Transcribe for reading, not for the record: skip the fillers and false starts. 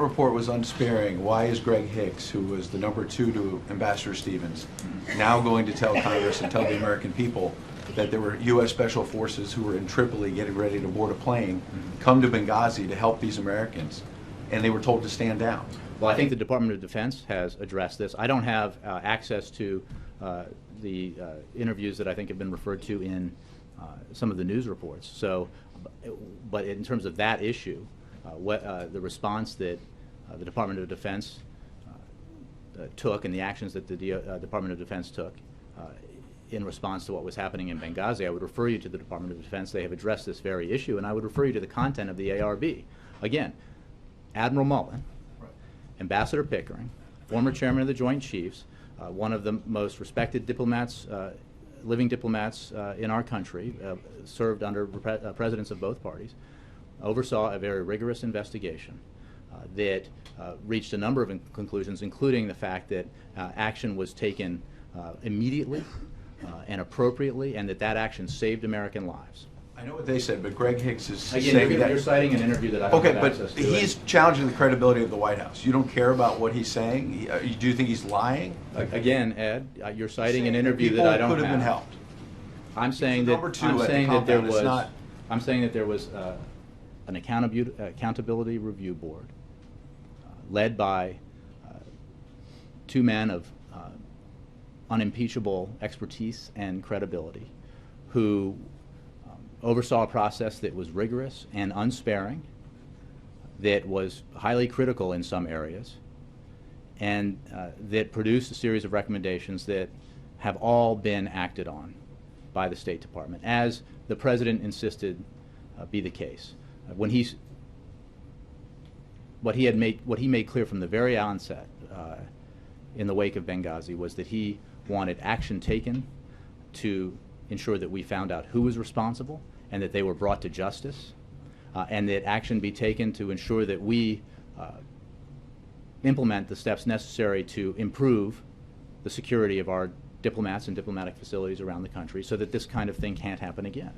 report was unsparing. Why is Greg Hicks, who was the #2 to Ambassador Stevens, now going to tell Congress and tell the American people that there were U.S. Special Forces who were in Tripoli getting ready to board a plane, come to Benghazi to help these Americans, and they were told to stand down? Well, I think the Department of Defense has addressed this. I don't have access to the interviews that I think have been referred to in some of the news reports. So, but in terms of that issue, the response that the Department of Defense took and the actions that the Department of Defense took in response to what was happening in Benghazi, I would refer you to the Department of Defense. They have addressed this very issue, and I would refer you to the content of the ARB. Again, Admiral Mullen, Ambassador Pickering, former chairman of the Joint Chiefs, one of the most respected diplomats, living diplomats in our country, served under presidents of both parties, oversaw a very rigorous investigation that reached a number of conclusions, including the fact that action was taken immediately and appropriately, and that action saved American lives. I know what they said, but Greg Hicks is Again, saying that. You're citing an interview that I don't have access to. Okay, but he's challenging the credibility of the White House. You don't care about what he's saying? Do you think he's lying? Again, Ed, you're citing an interview that I don't have. People could have been helped. I'm saying that there was an accountability review board led by two men of unimpeachable expertise and credibility who oversaw a process that was rigorous and unsparing, that was highly critical in some areas, and that produced a series of recommendations that have all been acted on by the State Department, as the President insisted be the case. What he made clear from the very onset in the wake of Benghazi was that he wanted action taken to ensure that we found out who was responsible and that they were brought to justice, and that action be taken to ensure that we implement the steps necessary to improve the security of our diplomats and diplomatic facilities around the country so that this kind of thing can't happen again.